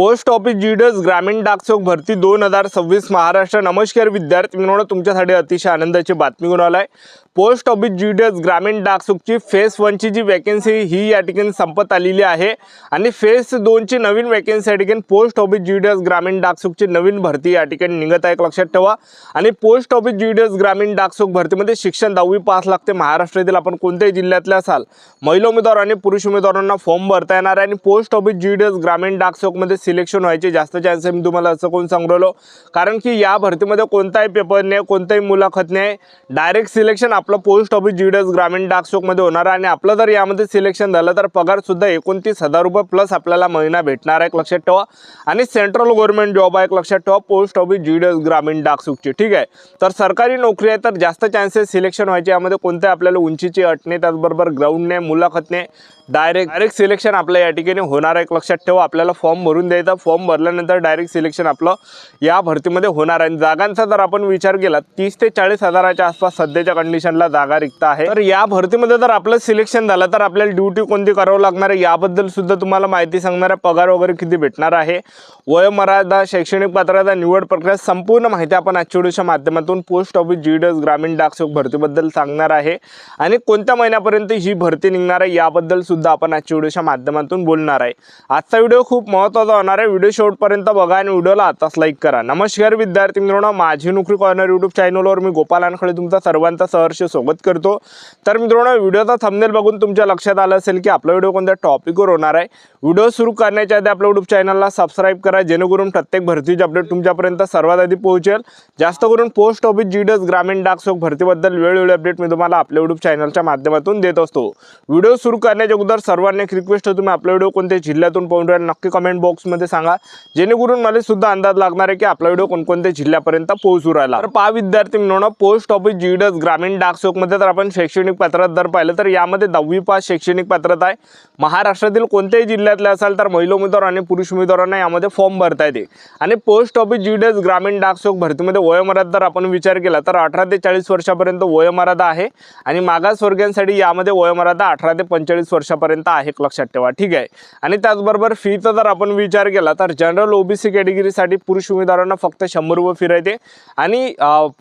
Post office GDS ग्रामीण डाकसेवक भरती 2026 महाराष्ट्र। नमस्कार विद्यार्थी मित्रांनो, तुमच्यासाठी अतिशय आनंदाची बातमी घेऊन आलाय। पोस्ट ऑफिस जीडीएस ग्रामीण डाकसेवकची फेज 1 ची जी वॅकन्सी ही या ठिकाणी संपत आलेली आहे आणि फेज 2 ची नवीन वॅकन्सी या ठिकाणी पोस्ट ऑफिस जीडीएस ग्रामीण डाकसेवकची नवीन भरती या ठिकाणी निघत आहे, लक्षात ठेवा। आणि पोस्ट ऑफिस जीडीएस ग्रामीण डाकसेवक भरतीमध्ये शिक्षण 10वी पास लागते। महाराष्ट्रातील आपण कोणत्याही जिल्ह्यातले असाल, महिला उमेदवार आणि पुरुष उमेदवारांना फॉर्म भरता येणार आहे। आणि पोस्ट ऑफिस जीडीएस ग्रामीण डाकसेवक मध्ये सिलेक्शन व्हायचे जास्त चान्स आहे। मी तुम्हाला असं कोण सांगलो, कारण की या भरतीमध्ये कोणताही पेपर नाही, कोणताही मुलाखत नाही, डायरेक्ट सिलेक्शन आपलं पोस्ट ऑफिस जीडीएस ग्रामीण डाकसेवक मध्ये होणार आहे। आणि आपलं जर यामध्ये सिलेक्शन झालं तर पगार सुद्धा 29,000 रुपये प्लस आपल्याला महिना भेटणार आहे, लक्षात ठेवा। आणि सेंट्रल गव्हर्नमेंट जॉब आहे, लक्षात ठेवा, पोस्ट ऑफिस जीडीएस ग्रामीण डाकसेवकची, ठीक आहे। तर सरकारी नोकरी आहे तर जास्त चान्सेस सिलेक्शन व्हायचे। यामध्ये कोणत्या आपल्याला उंचीची अट नाही, त्याचबरोबर ग्राउंड नाही, मुलाखत नाही, डायरेक्ट सिलेक्शन आपलं या ठिकाणी होणार आहे, लक्षात ठेवा। आपल्याला फॉर्म भरून द्यायचा, फॉर्म भरल्यानंतर डायरेक्ट सिलेक्शन आपलं या भरतीमध्ये होणार आहे। जागांचा जर आपण विचार केला 30 ते 40 हजाराच्या आसपास सध्याच्या कंडिशनला जागा रिक्त आहे। तर या भरतीमध्ये जर आपलं सिलेक्शन झालं तर आपल्याला ड्युटी कोणती करावं लागणार आहे याबद्दल सुद्धा तुम्हाला माहिती सांगणार आहे। पगार वगैरे किती भेटणार आहे, वयोमर्यादा, शैक्षणिक पात्रता, निवड प्रक्रिया, संपूर्ण माहिती आपण आजच्या व्हिडिओच्या माध्यमातून पोस्ट ऑफिस जीडीएस ग्रामीण डाकसेवक भरतीबद्दल सांगणार आहे। आणि कोणत्या महिन्यापर्यंत ही भरती निघणार आहे याबद्दल सुद्धा आपण आजच्या व्हिडिओच्या माध्यमातून बोलणार आहे। आजचा व्हिडिओ खूप महत्त्वाचा होणार आहे, व्हिडिओ शेवटपर्यंत बघा आणि व्हिडिओला आताच लाईक करा। नमस्कार विद्यार्थी मित्रांनो, माझी नोकरी कॉर्नर यूट्यूब चॅनलवर मी गोपाल अनखळे तुमचा सर्वांचा सहर्ष स्वागत करतो। तर मित्रांनो, व्हिडिओचा थंबनेल बघून तुमच्या लक्षात आलं असेल की आपला व्हिडिओ कोणत्या टॉपिकवर होणार आहे। व्हिडिओ सुरू करण्याच्या आधी आपल्या यूट्यूब चॅनलला सबस्क्राइब करा, जेणेकरून प्रत्येक भरतीची अपडेट तुमच्यापर्यंत सर्वात आधी पोहोचेल। जास्त करून पोस्ट ऑफिस जीडीएस ग्रामीण डाकसेवक भरतीबद्दल वेळोवेळी अपडेट मी तुम्हाला आपल्या यूट्यूब चॅनलच्या माध्यमातून देत असतो। व्हिडिओ सुरू करण्याच्या अगोदर सर्वांनी एक रिक्वेस्ट आहे, तुम्ही आपला व्हिडिओ कोणत्या जिल्ह्यातून पाहून राहिले नक्की कमेंट बॉक्समध्ये सांगा, जेणेकरून मला सुद्धा अंदाज लागणार आहे की आपला व्हिडिओ कोणकोणत्या जिल्ह्यापर्यंत पोहोचू राहिला। तर पहा विद्यार्थी मित्रांनो, पोस्ट ऑफिस जीडीएस ग्रामीण डाकसेवक मध्ये जर आपण शैक्षणिक पात्रता जर पाहिलं तर यामध्ये 10वी पास शैक्षणिक पात्रता आहे। महाराष्ट्रातील कोणत्याही जिल्ह्यातले असाल तर महिला उमेदवार आणि पुरुष उमेदवारांना यामध्ये फॉर्म भरता येते। आणि पोस्ट ऑफिस जीडीएस ग्रामीण डाकसेवक भरतीमध्ये वयोमर्यादा जर आपण विचार केला तर 18 ते 40 वर्षापर्यंत वयोमर्यादा आहे। आणि मागासवर्गीयांसाठी यामध्ये वयोमर्यादा 18 ते 45 वर्षापर्यंत आहे, लक्षात ठेवा, ठीक आहे। आणि त्याचबरोबर फीचा जर आपण विचार केला तर जनरल ओबीसी कॅटेगरीसाठी पुरुष उमेदवारांना फक्त 100 रुपये फी राहते। आणि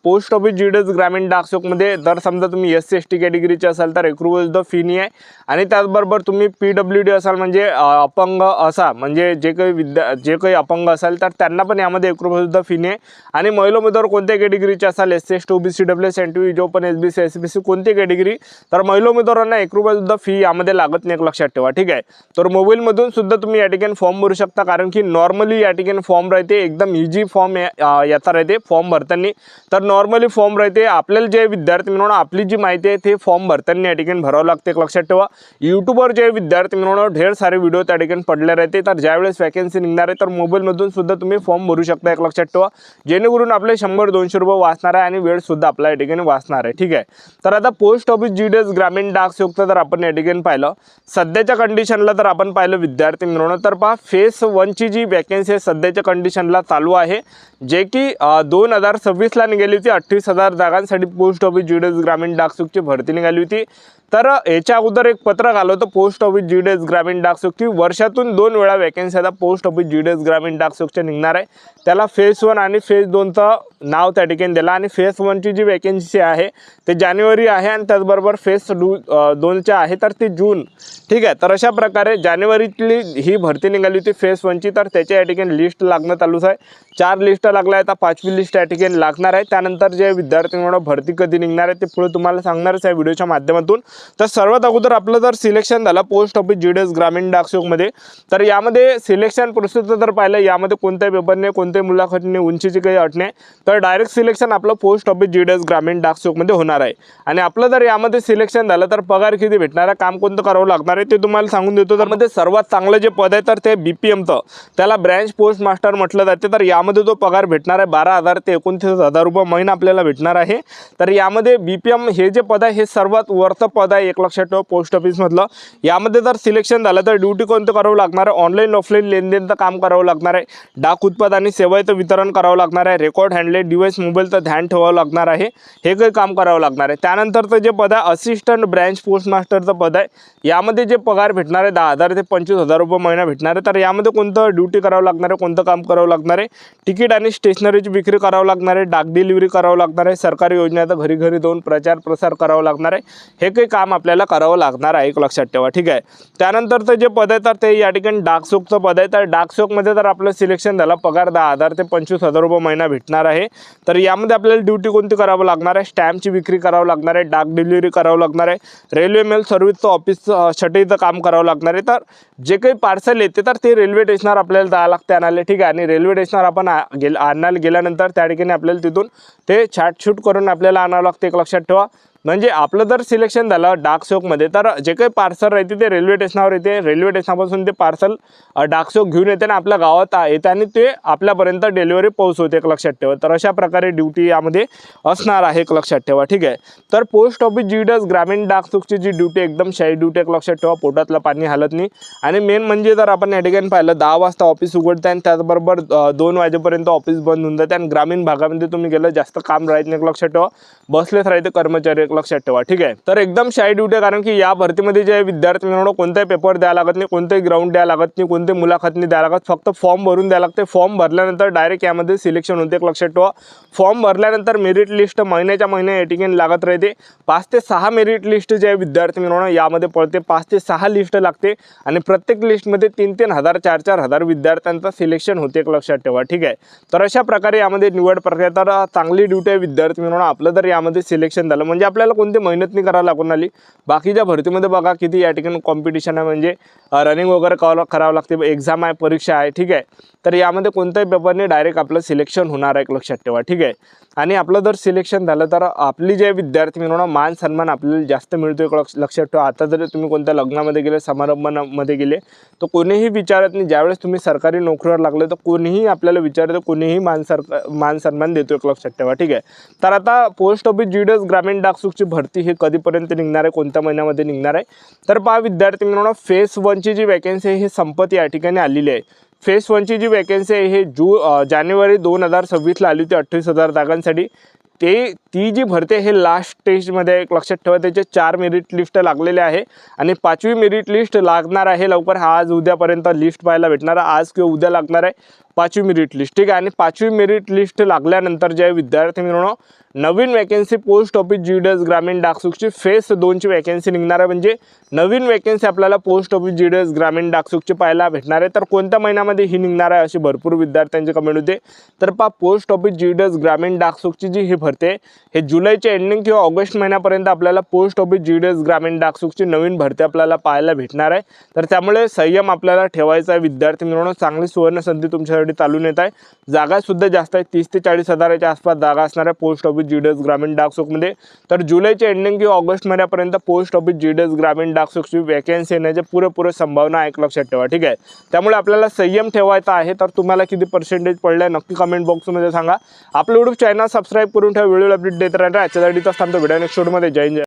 पोस्ट ऑफिस जीडीएस ग्रामीण डाकसेवक मध्ये जर समजा तुम्ही SC ST कॅटेगरीचे असाल तर 1 रुपये सुद्धा फी नाही आहे। आणि त्याचबरोबर तुम्ही PWD असाल म्हणजे अपंग असा म्हणजे जे काही अपंग असाल तर त्यांना पण यामध्ये 1 रुपये सुद्धा फी नाही आहे। आणि महिला उमेदवार कोणत्या कॅटेगरीचे असाल SC ST OBC WS NTV जो पण SBC SBC कोणती कॅटेगरी, तर महिला उमेदवारांना 1 रुपये सुद्धा फी यामध्ये लागत नाही, लक्षात ठेवा, ठीक आहे। तर मोबाईल मधून सुद्धा तुम्ही या ठिकाणी फॉर्म भरू शकता, कारण की नॉर्मली या ठिकाणी फॉर्म राहते एकदम इझी फॉर्म याचा राहते फॉर्म भरताना। तर नॉर्मली फॉर्म राहते, आपल्याला जे विद्यार्थी मित्रांनो आपली जी माहिती आहे ते फॉर्म भरताना या ठिकाणी भरावं लागते, लक्षात ठेवा। यूट्यूबवर जे विद्यार्थी मित्रांनो ढेर सारे व्हिडिओ त्या ठिकाणी पडले राहते, तर ज्यावेळेस वॅकन्सी निघणार आहे तर मोबाईल मधून सुद्धा तुम्ही फॉर्म भरू शकता, लक्षात ठेवा, जेणेकरून आपले 100-200 रुपये वाचणार आहे आणि वेळ सुद्धा आपल्या या ठिकाणी वाचणार आहे, ठीक आहे। तर आता पोस्ट ऑफिस जीडीएस ग्रामीण डाकसेवक जर आपण या ठिकाणी पाहिलं सध्याच्या कंडिशनला तर आपण पाहिलं विद्यार्थी मित्रांनो, तर पहा फेज 1 ची जी वॅकन्सी आहे सध्याच्या कंडिशनला चालू आहे, जे की 2026 ला निघाली होती। 28,000 जागांसाठी पोस्ट ऑफिस जीडीएस ग्रामीण डाकसेवकची भरती निघाली होती। तर याच्या अगोदर एक पत्रक आलं होतं पोस्ट ऑफिस जीडीएस ग्रामीण डाकसेवकची, वर्षातून 2 वेळा वॅकन्सी आता पोस्ट ऑफिस जीडीएस ग्रामीण डाकसेवकच्या निघणार आहे। त्याला फेज 1 आणि फेज 2चं नाव त्या ठिकाणी दिलं। आणि फेज 1 ची जी वॅकन्सी आहे ते जानेवारी आहे आणि त्याचबरोबर फेज 2 आहे तर ते जून, ठीक आहे। तर अशा प्रकारे जानेवारीतली ही भरती निघाली होती फेज 1 ची, तर त्याच्या या ठिकाणी लिस्ट लागणं चालूच आहे। 4 लिस्ट लागल्या आहेत, 5वी लिस्ट या ठिकाणी लागणार आहे। त्यानंतर जे विद्यार्थ्यांना भरती कधी निघणार आहे ते पुढे तुम्हाला सांगणारच आहे व्हिडिओच्या माध्यमातून। तर सर्वात अगोदर आपलं जर सिलेक्शन झालं पोस्ट ऑफिस जीडीएस ग्रामीण डाकसेवक मध्ये, तर यामध्ये सिलेक्शन प्रोसेस जर पाहिलं यामध्ये कोणत्याही पेपर नाही, कोणत्याही मुलाखत नाही, उंचीची काही अट नाही, तर डायरेक्ट सिलेक्शन आपलं पोस्ट ऑफिस जीडीएस ग्रामीण डाकसेवक मध्ये होणार आहे। आणि आपलं जर यामध्ये सिलेक्शन झालं तर पगार किती भेटणार आहे, काम कोणतं करावं लागणार आहे ते तुम्हाला सांगून देतो। तर मध्ये सर्वात चांगलं जे पद आहे तर ते BPMचं, त्याला ब्रँच पोस्ट मास्टर म्हटलं जाते। तर यामध्ये जो पगार भेटणार आहे 12,000 ते 29,000 रुपये महिना आपल्याला भेटणार आहे। तर यामध्ये BPM हे जे पद आहे हे सर्वात वरचं पद पद आहे एक लक्षात ठेवा पोस्ट ऑफिसमधलं. यामध्ये जर सिलेक्शन झालं तर ड्युटी कोणतं करावं लागणार आहे, ऑनलाईन ऑफलाईन लेनदेनचं काम करावं लागणार आहे, डाक उत्पादन आणि सेवाचं वितरण करावं लागणार आहे, रेकॉर्ड हँडलेट डिव्हाइस मोबाईलचं ध्यान ठेवावं लागणार आहे, हे काही काम करावं लागणार आहे. त्यानंतरचं जे पद आहे असिस्टंट ब्रँच पोस्ट मास्टरचं पद आहे. यामध्ये जे पगार भेटणार आहे 10,000 ते 25,000 रुपये महिना भेटणार आहे. तर यामध्ये कोणतं ड्युटी करावं लागणार आहे, कोणतं काम करावं लागणार आहे, तिकीट आणि स्टेशनरीची विक्री करावं लागणार आहे, डाक डिलिव्हरी करावं लागणार आहे, सरकारी योजनेचा घरी घरी जाऊन प्रचार प्रसार करावं लागणार आहे, हे काही काम आपल्याला करावं लागणार आहे एक लक्षात ठेवा. ठीक आहे. त्यानंतरचं जे पद आहे तर ते या ठिकाणी डाकसेवकचं पद आहे. तर डाकसेवकमध्ये जर आपलं सिलेक्शन झालं पगार 10,000 ते 25,000 रुपये महिना भेटणार आहे. तर यामध्ये आपल्याला ड्युटी कोणती करावं लागणार आहे, स्टॅम्पची विक्री करावं लागणार आहे, डाक डिलिव्हरी करावं लागणार आहे, रेल्वे मेल सर्व्हिसचं ऑफिस छटीचं काम करावं लागणार आहे. तर जे काही पार्सल येते तर ते रेल्वे स्टेशनवर आपल्याला जावं लागते आणायला. ठीक आहे. आणि रेल्वे स्टेशनवर आपण आणायला गेल्यानंतर त्या ठिकाणी आपल्याला तिथून ते छाटछूट करून आपल्याला आणावं लागते एक लक्षात ठेवा. म्हणजे आपलं जर सिलेक्शन झालं डाकसेवकमध्ये तर जे काही पार्सल राहते ते रेल्वे स्टेशनवर येते, रेल्वे स्टेशनपासून ते पार्सल डाकसेवक घेऊन येते आणि आपल्या गावात येते आणि ते आपल्यापर्यंत डिलिव्हरी पोहोचवते एक लक्षात ठेवा. तर अशा प्रकारे ड्युटी यामध्ये असणार आहे एक लक्षात ठेवा. ठीक आहे. तर पोस्ट ऑफिस जीडीएस ग्रामीण डाकसेवकची जी ड्युटी एकदम शाही ड्युटी एक लक्षात ठेवा, पोटातलं पाणी हालत नाही. आणि मेन म्हणजे जर आपण या ठिकाणी पाहिलं 10 वाजता ऑफिस उघडते आणि त्याचबरोबर 2 वाजेपर्यंत ऑफिस बंद होऊन जाते आणि ग्रामीण भागामध्ये तुम्ही गेलं जास्त काम राहत नाही एक लक्षात ठेवा, बसलेच राहते कर्मचारी एक लक्षात ठेवा. ठीक आहे. तर एकदम शाही ड्युटी आहे, कारण की या भरतीमध्ये जे विद्यार्थी मिळवणं कोणताही पेपर द्यायला लागत नाही, कोणतेही ग्राउंड द्यायला लागत नाही, कोणते मुलाखत नाही द्यायला लागत, फक्त फॉर्म भरून द्यायला लागते. फॉर्म भरल्यानंतर डायरेक्ट यामध्ये सिलेक्शन होते एक लक्षात ठेवा. फॉर्म भरल्यानंतर मेरिट लिस्ट महिन्याच्या महिने या ठिकाणी लागत राहते. 5 ते 6 मेरिट लिस्ट जे विद्यार्थी मिळवणं यामध्ये पडते, 5 ते 6 लिस्ट लागते आणि प्रत्येक लिस्टमध्ये 3-3 हजार 4-4 हजार विद्यार्थ्यांचं सिलेक्शन होते एक लक्षात ठेवा. ठीक आहे. तर अशा प्रकारे यामध्ये निवड प्रक्रिया, तर चांगली ड्युटी आहे विद्यार्थी मिळवणं. आपलं जर यामध्ये सिलेक्शन झालं म्हणजे आपल्याला कोणती मेहनत नाही करायला लागून आली. बाकीच्या भरतीमध्ये बघा किती या ठिकाणी कॉम्पिटिशन आहे, म्हणजे रनिंग वगैरे करावं लागते, एक्झाम आहे, परीक्षा आहे. ठीक आहे. तर यामध्ये कोणत्याही पेपरने डायरेक्ट आपलं सिलेक्शन होणार आहे एक लक्षात ठेवा. ठीक आहे. आणि आपलं जर सिलेक्शन झालं तर आपली जे विद्यार्थी मिळवणं मान सन्मान आपल्याला जास्त मिळतो एक लक्षात ठेवा. आता जरी तुम्ही कोणत्या लग्नामध्ये गेले, समारंभामध्ये गेले तर कोणीही विचारत नाही. ज्यावेळेस तुम्ही सरकारी नोकरीवर लागले तर कोणीही आपल्याला विचारतं, कोणीही मान सन्मान देतो एक लक्षात ठेवा. ठीक आहे. तर आता पोस्ट ऑफिस जीडीएस ग्रामीण डाकसेवकची भरती ही कधीपर्यंत निघणार आहे, कोणत्या महिन्यामध्ये निघणार आहे, तर पहा विद्यार्थी मिळवणं फेस 1ची जी वॅकन्सी आहे ही संपत या ठिकाणी आलेली आहे. फेस 1ची जी वॅकन्सी आहे हे जानेवारी 2026ला आली होती 28,000 जागांसाठी. ती जी भरते हे लास्ट स्टेजमध्ये एक लक्षात ठेवा. त्याचे 4 मेरिट लिस्ट लागलेले आहे आणि 5वी मेरिट लिस्ट लागणार आहे लवकर. आज उद्यापर्यंत लिस्ट पाहायला भेटणार, आज किंवा उद्या लागणार आहे 5वी मेरिट लिस्ट. ठीक आहे. आणि 5वी मेरिट लिस्ट लागल्यानंतर जे विद्यार्थी मिळवणं नवीन वॅकन्सी पोस्ट ऑफिस जीडीएस ग्रामीण डाकसेवकची फेस 2ची वॅकन्सी निघणार आहे. म्हणजे नवीन वॅकन्सी आपल्याला पोस्ट ऑफिस जीडीएस ग्रामीण डाकसेवकची पाहायला भेटणार आहे. तर कोणत्या महिन्यामध्ये ही निघणार आहे अशी भरपूर विद्यार्थ्यांची कमेंट होते. तर पहा पोस्ट ऑफिस जीडीएस ग्रामीण डाकसेवकची जी ही भरते हे जुलैच्या एंडिंग किंवा ऑगस्ट महिन्यापर्यंत आपल्याला पोस्ट ऑफिस जीडीएस ग्रामीण डाकसेवकची नवीन भरती आपल्याला पाहायला भेटणार आहे. तर त्यामुळे संयम आपल्याला ठेवायचा आहे विद्यार्थी मिळवणं. चांगली सुवर्ण संधी तुमच्यासाठी चालून येत आहे. जागासुद्धा जास्त आहे, 30 ते 40 हजाराच्या आसपास जागा असणार आहे पोस्ट ऑफिस जीडीएस ग्रामीण डाकसेवकमध्ये. तर जुलैच्या एंडिंग किंवा ऑगस्ट महिन्यापर्यंत पोस्ट ऑफिस जीडीएस ग्रामीण डाकसेवकची वॅकन्सी येण्याची पुरेपूर संभावना आहे एक लक्षात ठेवा. ठीक आहे. त्यामुळे आपल्याला संयम ठेवायचा आहे. तर तुम्हाला किती पर्सेंटेज पडले नक्की कमेंट बॉक्समध्ये सांगा. आपलं यूट्यूब चॅनल सबस्क्राईब करून ठेवा, व्हिडिओ अपडेट देत राहणार. याच्यासाठी थांबतो, व्हिडिओ नेक्स्ट व्हिडिओमध्ये. जय हिंद.